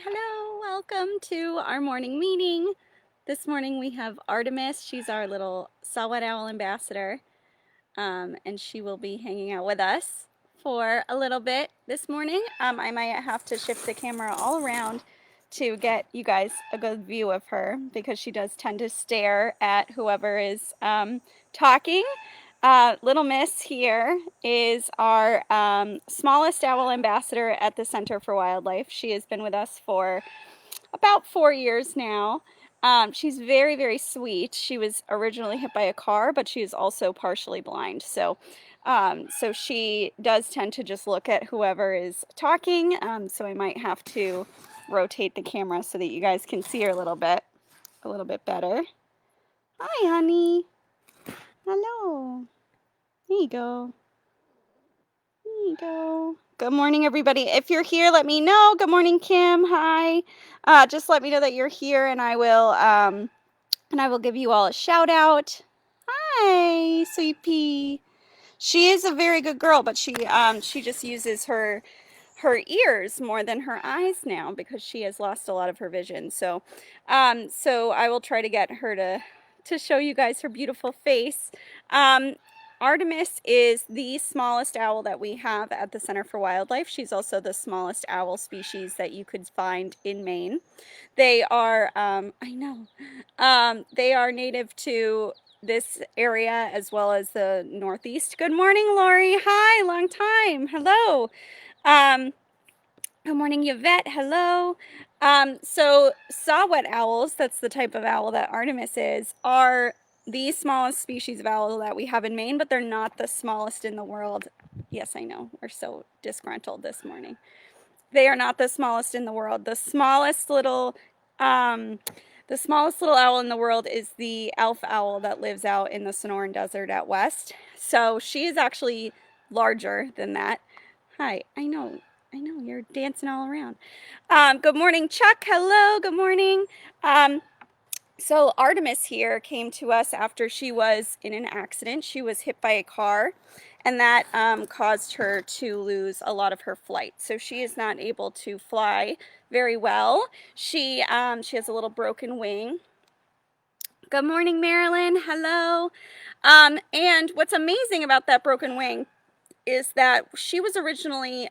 Hello, welcome to our morning meeting. This morning we have Artemis. She's our little saw-whet owl ambassador, and she will be hanging out with us for a little bit this morning. I might have to shift the camera all around to get you guys a good view of her because she does tend to stare at whoever is talking. Little Miss here is our smallest owl ambassador at the Center for Wildlife. She has been with us for about 4 years now. She's very, very sweet. She was originally hit by a car, but she is also partially blind. So she does tend to just look at whoever is talking. So I might have to rotate the camera so that you guys can see her a little bit better. Hi, honey. Hello. There you go. There you go. Good morning, everybody. If you're here, let me know. Good morning, Kim. Hi. Just let me know that you're here, and I will give you all a shout out. Hi, sweet pea. She is a very good girl, but she just uses her ears more than her eyes now because she has lost a lot of her vision. So I will try to get her to show you guys her beautiful face. Artemis is the smallest owl that we have at the Center for Wildlife. She's also the smallest owl species that you could find in Maine. They are, they are native to this area as well as the Northeast. Good morning, Lori. Hi, long time. Hello. Good morning, Yvette. Hello. So saw-whet owls, that's the type of owl that Artemis is, are the smallest species of owl that we have in Maine, but they're not the smallest in the world. Yes, I know. We're so disgruntled this morning. They are not the smallest in the world. The smallest little owl in the world is the alpha owl that lives out in the Sonoran Desert out west. So she is actually larger than that. Hi, I know, you're dancing all around. Good morning, Chuck. Hello, good morning. So Artemis here came to us after she was in an accident. She was hit by a car, and that caused her to lose a lot of her flight. So she is not able to fly very well. She has a little broken wing. Good morning, Marilyn. Hello. And what's amazing about that broken wing is that she was originally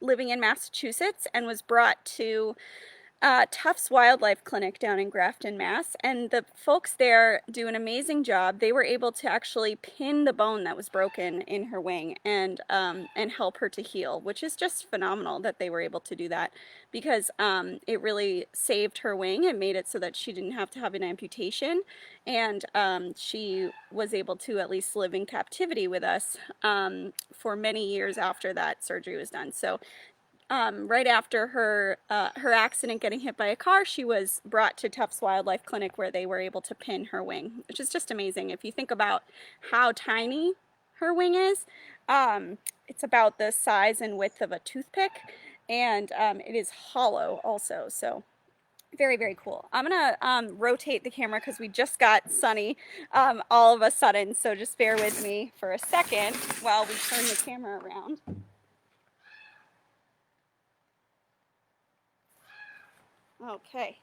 living in Massachusetts and was brought to Tufts Wildlife Clinic down in Grafton, Mass. And the folks there do an amazing job. They were able to actually pin the bone that was broken in her wing and help her to heal, which is just phenomenal that they were able to do that because it really saved her wing and made it so that she didn't have to have an amputation. And she was able to at least live in captivity with us for many years after that surgery was done. So right after her accident getting hit by a car, she was brought to Tufts Wildlife Clinic where they were able to pin her wing, which is just amazing. If you think about how tiny her wing is, it's about the size and width of a toothpick, and it is hollow also, so very, very cool. I'm gonna rotate the camera because we just got sunny all of a sudden, so just bear with me for a second while we turn the camera around. Okay.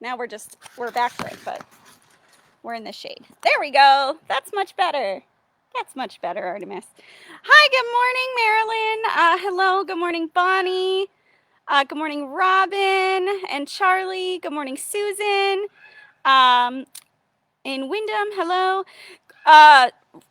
Now we're backlit, but we're in the shade. There we go. That's much better. That's much better, Artemis. Hi, good morning, Marilyn. Hello, good morning, Bonnie. Good morning, Robin and Charlie. Good morning, Susan. In Wyndham, hello.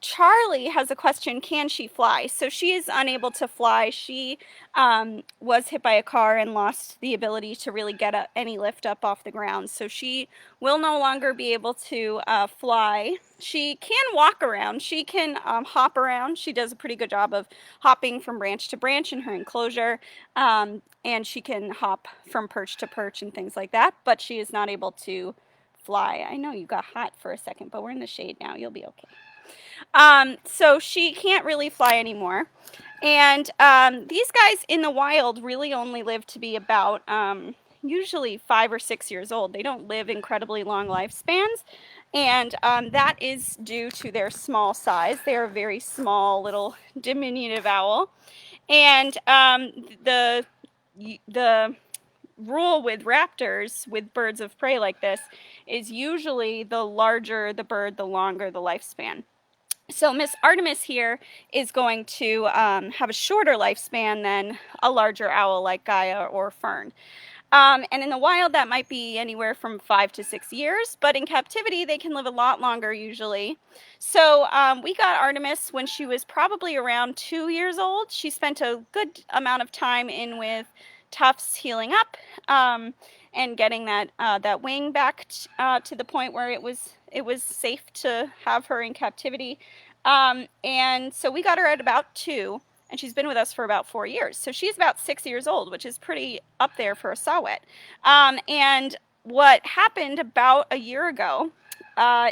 Charlie has a question, can she fly? So she is unable to fly. She was hit by a car and lost the ability to really get any lift up off the ground. So she will no longer be able to fly. She can walk around. She can hop around. She does a pretty good job of hopping from branch to branch in her enclosure. And she can hop from perch to perch and things like that. But she is not able to fly. I know you got hot for a second, but we're in the shade now. You'll be okay. So she can't really fly anymore. And these guys in the wild really only live to be about usually 5 or 6 years old. They don't live incredibly long lifespans. And that is due to their small size. They're a very small little diminutive owl. And the the rule with raptors, with birds of prey like this, is usually the larger the bird, the longer the lifespan. So Miss Artemis here is going to have a shorter lifespan than a larger owl like Gaia or Fern. And in the wild, that might be anywhere from 5 to 6 years, but in captivity, they can live a lot longer usually. So we got Artemis when she was probably around 2 years old. She spent a good amount of time in with Tufts healing up and getting that wing back to the point where it was safe to have her in captivity. And so we got her at about 2. And she's been with us for about 4 years. So she's about 6 years old, which is pretty up there for a saw-whet. And what happened about a year ago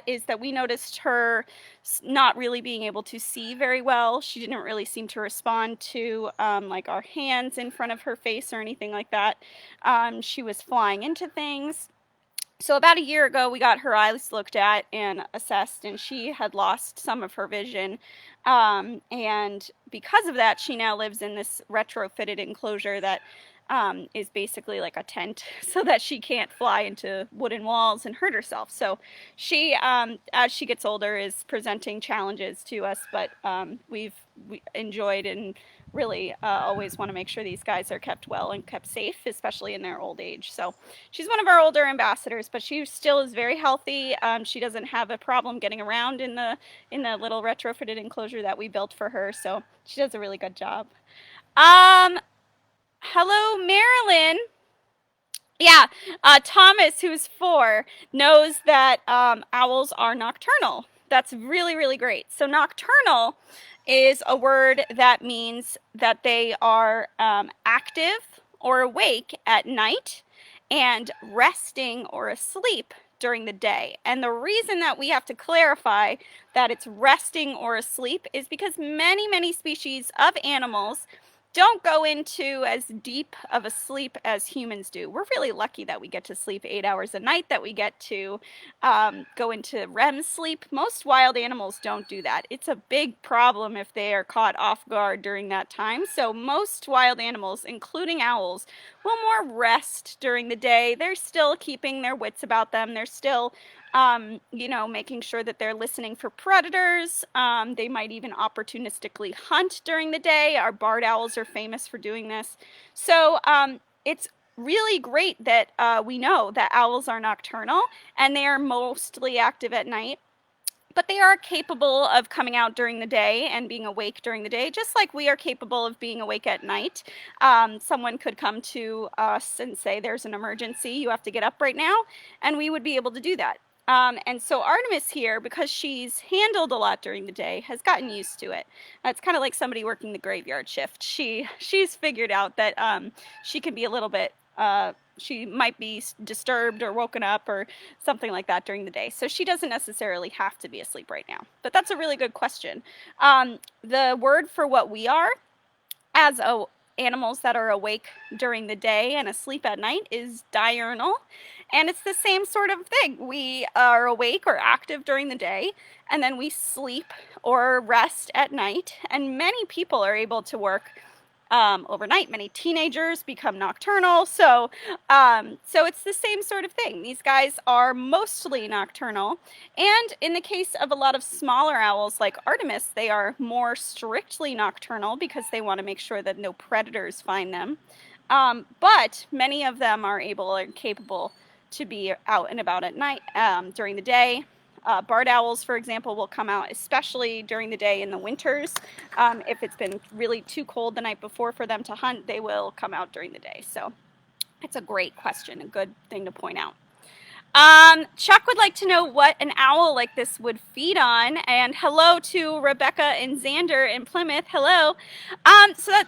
is that we noticed her not really being able to see very well. She didn't really seem to respond to like our hands in front of her face or anything like that. She was flying into things. So about a year ago, we got her eyes looked at and assessed, and she had lost some of her vision. And because of that, she now lives in this retrofitted enclosure that is basically like a tent so that she can't fly into wooden walls and hurt herself. So she, as she gets older, is presenting challenges to us, but we enjoyed and really always want to make sure these guys are kept well and kept safe, especially in their old age. So she's one of our older ambassadors, but she still is very healthy. She doesn't have a problem getting around in the little retrofitted enclosure that we built for her. So she does a really good job. Hello, Marilyn. Yeah, Thomas, who's 4, knows that owls are nocturnal. That's really, really great. So nocturnal is a word that means that they are active or awake at night and resting or asleep during the day. And the reason that we have to clarify that it's resting or asleep is because many, many species of animals don't go into as deep of a sleep as humans do. We're really lucky that we get to sleep 8 hours a night, that we get to go into REM sleep. Most wild animals don't do that. It's a big problem if they are caught off guard during that time. So most wild animals, including owls, will more rest during the day. They're still keeping their wits about them. They're still making sure that they're listening for predators. They might even opportunistically hunt during the day. Our barred owls are famous for doing this. So it's really great that we know that owls are nocturnal and they are mostly active at night. But they are capable of coming out during the day and being awake during the day, just like we are capable of being awake at night. Someone could come to us and say, there's an emergency, you have to get up right now, and we would be able to do that. And so Artemis here, because she's handled a lot during the day, has gotten used to it. It's kind of like somebody working the graveyard shift. She's figured out that she can be a little bit she might be disturbed or woken up or something like that during the day. So she doesn't necessarily have to be asleep right now. But that's a really good question. The word for what we are as animals that are awake during the day and asleep at night is diurnal. And it's the same sort of thing. We are awake or active during the day, and then we sleep or rest at night. And many people are able to work overnight. Many teenagers become nocturnal. So it's the same sort of thing. These guys are mostly nocturnal. And in the case of a lot of smaller owls like Artemis, they are more strictly nocturnal because they want to make sure that no predators find them. But many of them are able and capable to be out and about at night during the day. Barred owls, for example, will come out especially during the day in the winters. If it's been really too cold the night before for them to hunt, they will come out during the day. So it's a great question, a good thing to point out. Chuck would like to know what an owl like this would feed on. And hello to Rebecca and Xander in Plymouth. Hello.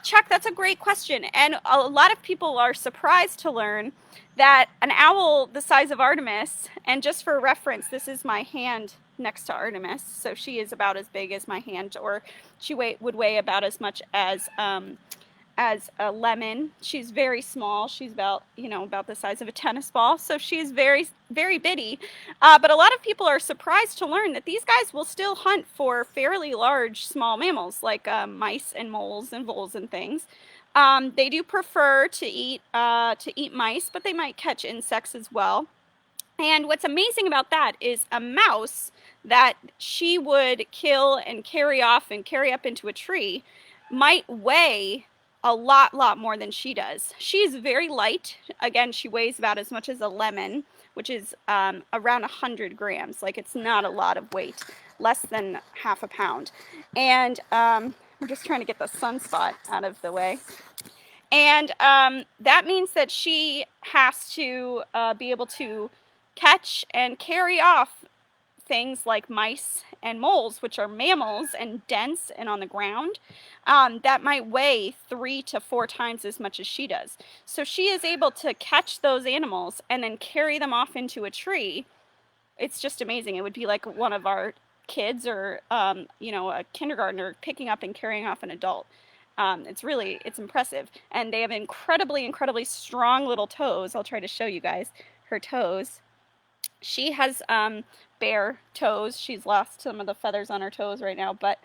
Chuck, that's a great question. And a lot of people are surprised to learn that an owl the size of Artemis, and just for reference, this is my hand next to Artemis, so she is about as big as my hand, or she would weigh about as much as a lemon. She's very small. She's about the size of a tennis ball, so she's very, very bitty. But a lot of people are surprised to learn that these guys will still hunt for fairly large small mammals like mice and moles and voles and things. They do prefer to eat mice, but they might catch insects as well. And what's amazing about that is a mouse that she would kill and carry off and carry up into a tree might weigh a lot more than she does. She's very light. Again, she weighs about as much as a lemon, which is around 100 grams. Like, it's not a lot of weight, less than half a pound. And we're just trying to get the sunspot out of the way. And that means that she has to be able to catch and carry off things like mice and moles, which are mammals and dense and on the ground, that might weigh 3 to 4 times as much as she does. So she is able to catch those animals and then carry them off into a tree. It's just amazing. It would be like one of our kids or, you know, a kindergartner picking up and carrying off an adult. It's impressive. And they have incredibly strong little toes. I'll try to show you guys her toes. She has bare toes. She's lost some of the feathers on her toes right now, but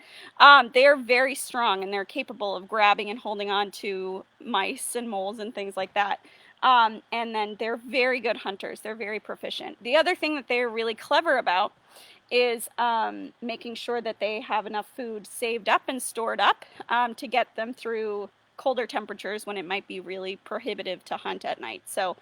they're very strong and they're capable of grabbing and holding on to mice and moles and things like that. And then they're very good hunters. They're very proficient. The other thing that they're really clever about is making sure that they have enough food saved up and stored up to get them through colder temperatures when it might be really prohibitive to hunt at night. So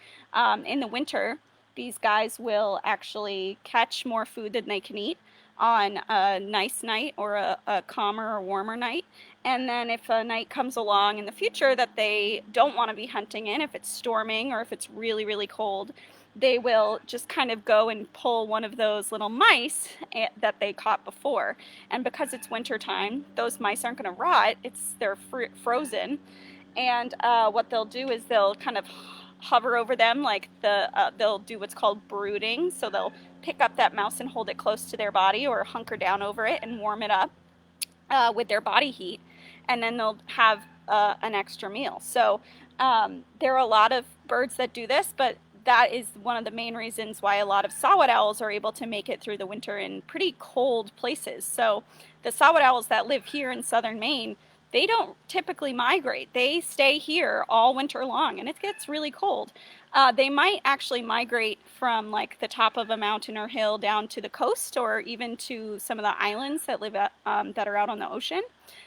in the winter, these guys will actually catch more food than they can eat on a nice night or a calmer or warmer night. And then if a night comes along in the future that they don't want to be hunting in, if it's storming or if it's really cold, they will just kind of go and pull one of those little mice that they caught before. And because it's winter time, those mice aren't going to rot. They're frozen. And what they'll do is they'll kind of hover over them, like they'll do what's called brooding. So they'll pick up that mouse and hold it close to their body or hunker down over it and warm it up with their body heat. And then they'll have an extra meal. So there are a lot of birds that do this, but that is one of the main reasons why a lot of saw-whet owls are able to make it through the winter in pretty cold places. So the saw-whet owls that live here in southern Maine, they don't typically migrate. They stay here all winter long, and it gets really cold. They might actually migrate from like the top of a mountain or hill down to the coast, or even to some of the islands that live that are out on the ocean.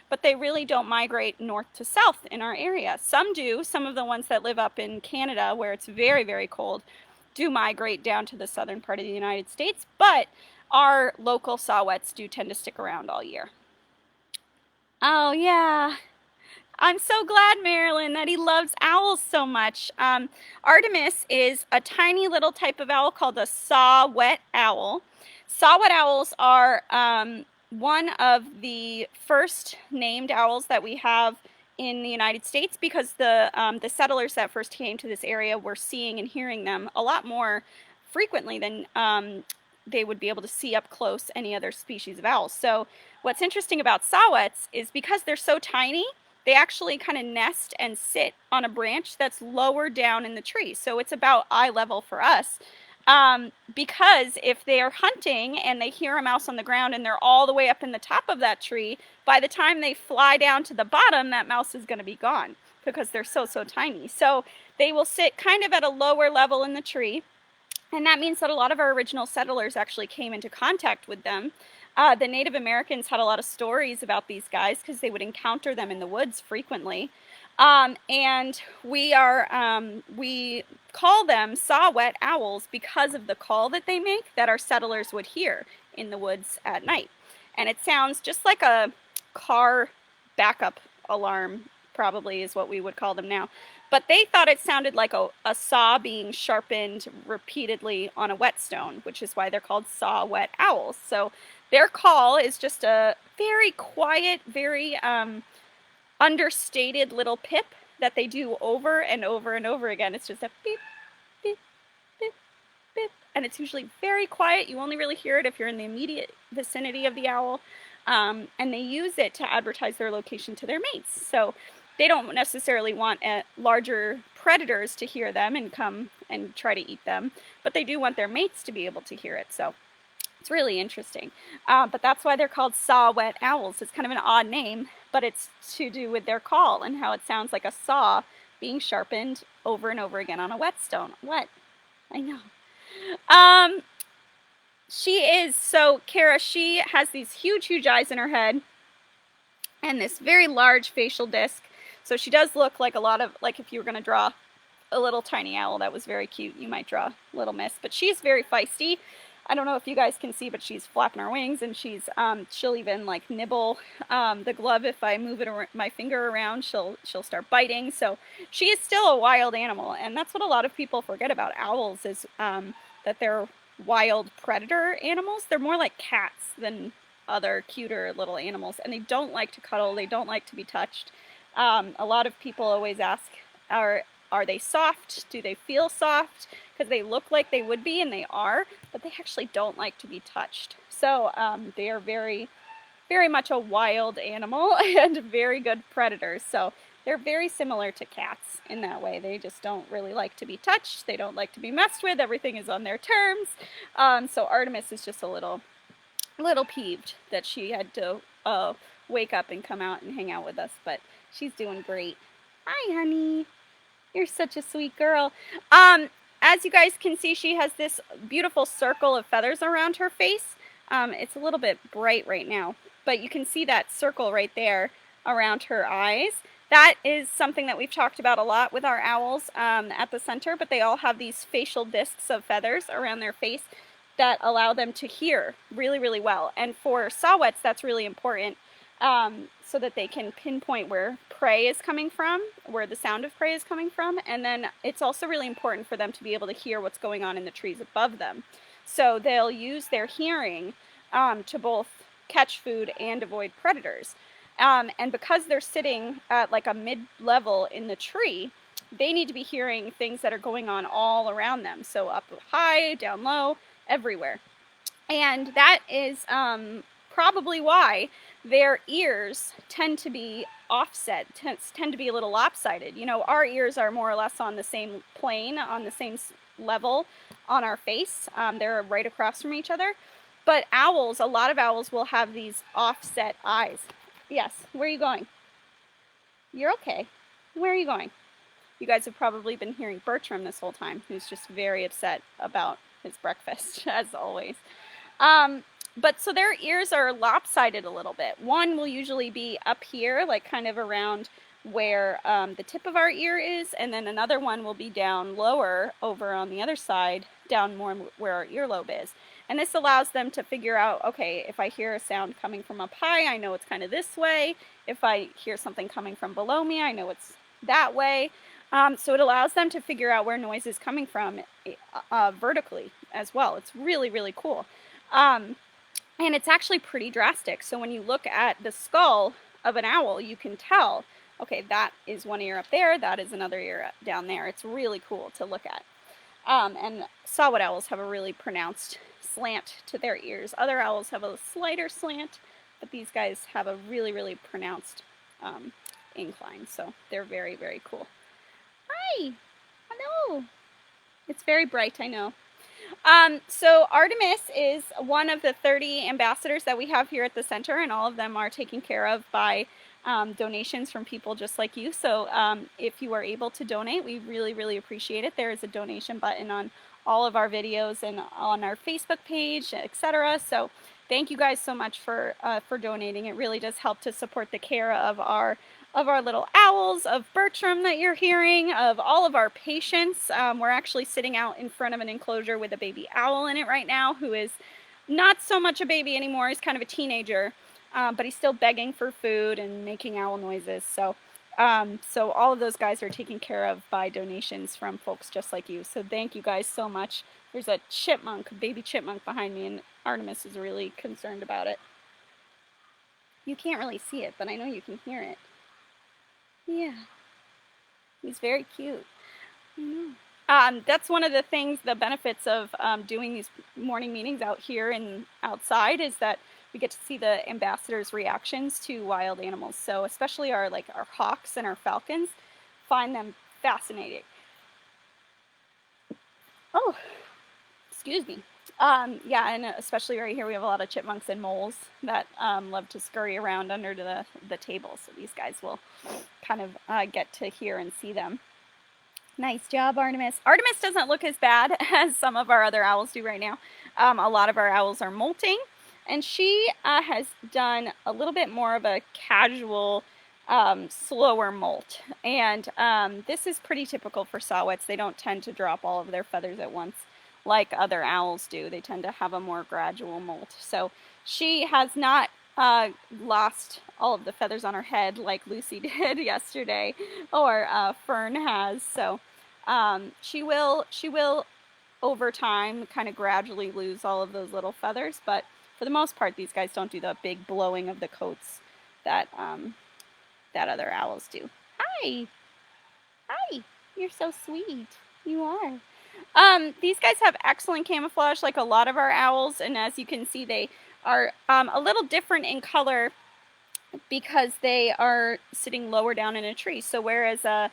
But they really don't migrate north to south in our area. Some do. Some of the ones that live up in Canada, where it's very cold, do migrate down to the southern part of the United States. But our local saw-whets do tend to stick around all year. Oh yeah, I'm so glad, Marilyn, that he loves owls so much. Artemis is a tiny little type of owl called a saw-whet owl. Saw-whet owls are one of the first named owls that we have in the United States, because the settlers that first came to this area were seeing and hearing them a lot more frequently than they would be able to see up close any other species of owls. So what's interesting about saw-whets is because they're so tiny, they actually kind of nest and sit on a branch that's lower down in the tree. So it's about eye level for us. Because if they are hunting and they hear a mouse on the ground and they're all the way up in the top of that tree, by the time they fly down to the bottom, that mouse is going to be gone because they're so tiny. So they will sit kind of at a lower level in the tree. And that means that a lot of our original settlers actually came into contact with them. The Native Americans had a lot of stories about these guys because they would encounter them in the woods frequently. And we call them saw-whet owls because of the call that they make that our settlers would hear in the woods at night. And it sounds just like a car backup alarm, probably is what we would call them now. But they thought it sounded like a saw being sharpened repeatedly on a whetstone, which is why they're called saw-whet owls. So their call is just a very quiet, very understated little pip that they do over and over and over again. It's just a beep, beep, beep, beep. And it's usually very quiet. You only really hear it if you're in the immediate vicinity of the owl. And they use it to advertise their location to their mates. So they don't necessarily want larger predators to hear them and come and try to eat them, but they do want their mates to be able to hear it. So It's really interesting. But that's why they're called saw-whet owls. It's kind of an odd name, but it's to do with their call and how it sounds like a saw being sharpened over and over again on a whetstone. What? I know. Um, so Kara, she has these huge, huge eyes in her head and this very large facial disc. So she does look like a lot of, like if you were going to draw a little tiny owl that was very cute, you might draw Little Miss. But she's very feisty. I don't know if you guys can see, but she's flapping her wings, and she'll even like nibble the glove. If I move my finger around, she'll start biting. So she is still a wild animal, and that's what a lot of people forget about owls is that they're wild predator animals. They're more like cats than other cuter little animals, and they don't like to cuddle. They don't like to be touched. A lot of people always ask, are they soft? Do they feel soft? Because they look like they would be, and they are, but they actually don't like to be touched. So they are very, very much a wild animal and very good predators. So they're very similar to cats in that way. They just don't really like to be touched. They don't like to be messed with. Everything is on their terms. So Artemis is just a little peeved that she had to wake up and come out and hang out with us, but she's doing great. Hi, honey. You're such a sweet girl. As you guys can see, she has this beautiful circle of feathers around her face. It's a little bit bright right now, but you can see that circle right there around her eyes. That is something that we've talked about a lot with our owls at the center, but they all have these facial discs of feathers around their face that allow them to hear really, really well. And for saw-whets, that's really important. So that they can pinpoint where prey is coming from, where the sound of prey is coming from, and then it's also really important for them to be able to hear what's going on in the trees above them. So they'll use their hearing to both catch food and avoid predators. And because they're sitting at like a mid-level in the tree, they need to be hearing things that are going on all around them. So up high, down low, everywhere. And that is probably why their ears tend to be offset, tend to be a little lopsided. You know, our ears are more or less on the same plane, on the same level on our face. They're right across from each other. But owls, a lot of owls will have these offset eyes. Yes, where are you going? You're okay. Where are you going? You guys have probably been hearing Bertram this whole time, who's just very upset about his breakfast, as always. But so their ears are lopsided a little bit. One will usually be up here, like kind of around where the tip of our ear is, and then another one will be down lower over on the other side, down more where our earlobe is. And this allows them to figure out, okay, if I hear a sound coming from up high, I know it's kind of this way. If I hear something coming from below me, I know it's that way. So it allows them to figure out where noise is coming from vertically as well. It's really, really cool. And it's actually pretty drastic. So when you look at the skull of an owl, you can tell, okay, that is one ear up there, that is another ear down there. It's really cool to look at. And saw-whet owls have a really pronounced slant to their ears. Other owls have a slighter slant, but these guys have a really, really pronounced incline. So they're very, very cool. Hi! Hello! It's very bright, I know. So Artemis is one of the 30 ambassadors that we have here at the center, and all of them are taken care of by donations from people just like you. So if you are able to donate, we really, really appreciate it. There is a donation button on all of our videos and on our Facebook page, etc. So thank you guys so much for donating. It really does help to support the care of our little owls, of Bertram that you're hearing, of all of our patients. We're actually sitting out in front of an enclosure with a baby owl in it right now, who is not so much a baby anymore. He's kind of a teenager, but he's still begging for food and making owl noises. So all of those guys are taken care of by donations from folks just like you. So thank you guys so much. There's a chipmunk, a baby chipmunk behind me, and Artemis is really concerned about it. You can't really see it, but I know you can hear it. Yeah, he's very cute. I know. That's one of the things, the benefits of doing these morning meetings out here and outside, is that we get to see the ambassadors' reactions to wild animals. So especially our hawks and our falcons, find them fascinating. Oh, excuse me. Yeah, and especially right here we have a lot of chipmunks and moles that love to scurry around under the table, so these guys will kind of get to hear and see them. Nice job, Artemis. Artemis doesn't look as bad as some of our other owls do right now. A lot of our owls are molting, and she has done a little bit more of a casual, slower molt. And this is pretty typical for saw-whets. They don't tend to drop all of their feathers at once like other owls do. They tend to have a more gradual molt. So she has not lost all of the feathers on her head like Lucy did yesterday, or Fern has. So she will over time kind of gradually lose all of those little feathers, but for the most part these guys don't do the big blowing of the coats that that other owls do. Hi, hi, you're so sweet. You are. These guys have excellent camouflage like a lot of our owls, and as you can see they are a little different in color because they are sitting lower down in a tree. So whereas a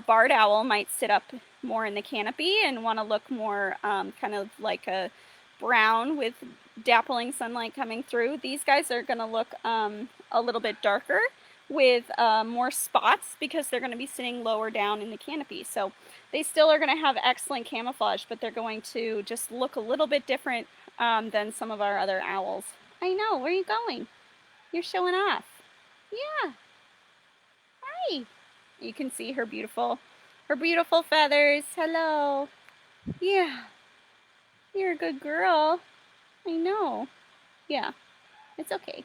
barred owl might sit up more in the canopy and want to look more kind of like a brown with dappling sunlight coming through, these guys are going to look a little bit darker with more spots because they're going to be sitting lower down in the canopy. So they still are going to have excellent camouflage, but they're going to just look a little bit different than some of our other owls. I know, where are you going? You're showing off. Yeah. Hi. You can see her beautiful feathers. Hello. Yeah. You're a good girl. I know. Yeah. It's okay.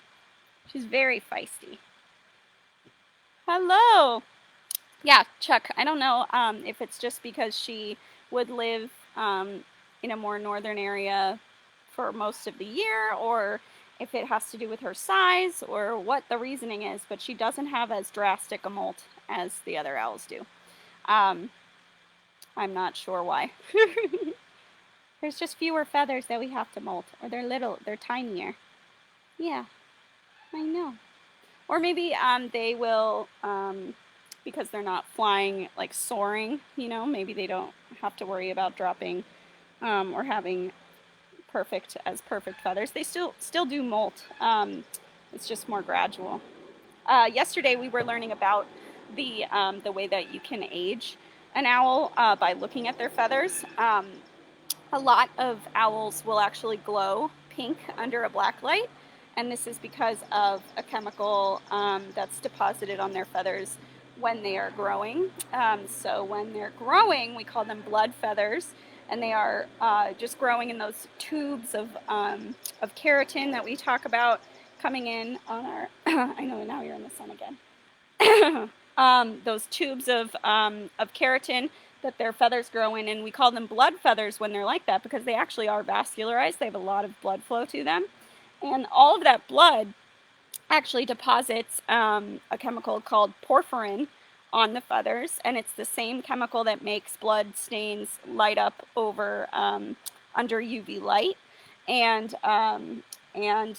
She's very feisty. Hello. Yeah, Chuck, I don't know if it's just because she would live in a more northern area for most of the year, or if it has to do with her size, or what the reasoning is, but she doesn't have as drastic a molt as the other owls do. I'm not sure why. There's just fewer feathers that we have to molt, or they're tinier. Yeah, I know. Or maybe they will, because they're not flying, like soaring, you know, maybe they don't have to worry about dropping or having perfect feathers. They still do molt. It's just more gradual. Yesterday we were learning about the way that you can age an owl by looking at their feathers. A lot of owls will actually glow pink under a black light, and this is because of a chemical that's deposited on their feathers when they are growing. So when they're growing, we call them blood feathers, and they are just growing in those tubes of keratin that we talk about coming in on our, I know now you're in the sun again, those tubes of keratin that their feathers grow in, and we call them blood feathers when they're like that because they actually are vascularized. They have a lot of blood flow to them, and all of that blood actually deposits a chemical called porphyrin on the feathers, and it's the same chemical that makes blood stains light up over under UV light, and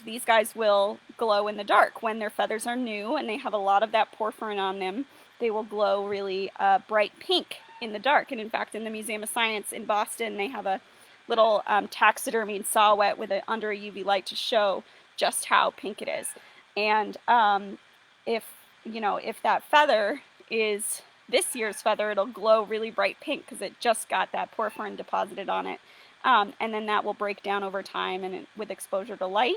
these guys will glow in the dark when their feathers are new and they have a lot of that porphyrin on them. They will glow really bright pink in the dark. And in fact, in the Museum of Science in Boston, they have a little taxidermied saw-whet with it under a UV light to show just how pink it is. And if that feather is this year's feather, it'll glow really bright pink because it just got that porphyrin deposited on it. And then that will break down over time and with exposure to light.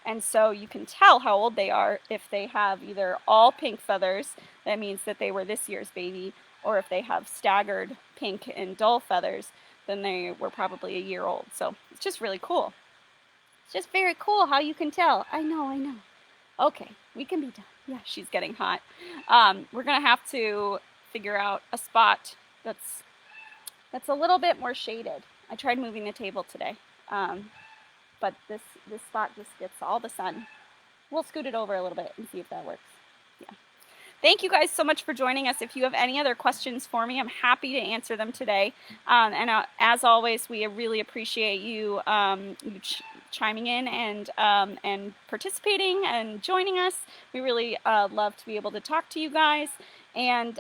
And so you can tell how old they are if they have either all pink feathers, that means that they were this year's baby, or if they have staggered pink and dull feathers, then they were probably a year old. So it's just really cool. It's just very cool how you can tell. I know. Okay, we can be done. Yeah, she's getting hot. We're gonna have to figure out a spot that's a little bit more shaded. I tried moving the table today, but this spot just gets all the sun. We'll scoot it over a little bit and see if that works. Yeah. Thank you guys so much for joining us. If you have any other questions for me, I'm happy to answer them today. And as always, we really appreciate you, chiming in and participating and joining us. We really love to be able to talk to you guys. And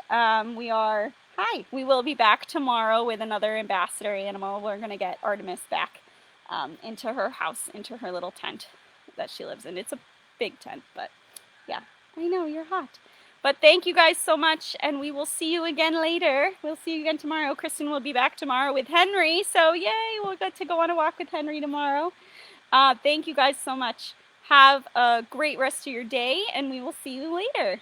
we will be back tomorrow with another ambassador animal. We're going to get Artemis back into her house, into her little tent that she lives in. It's a big tent, but yeah, I know you're hot. But thank you guys so much, and we will see you again later. We'll see you again tomorrow. Kristen will be back tomorrow with Henry, so yay, we'll get to go on a walk with Henry tomorrow. Thank you guys so much. Have a great rest of your day, and we will see you later.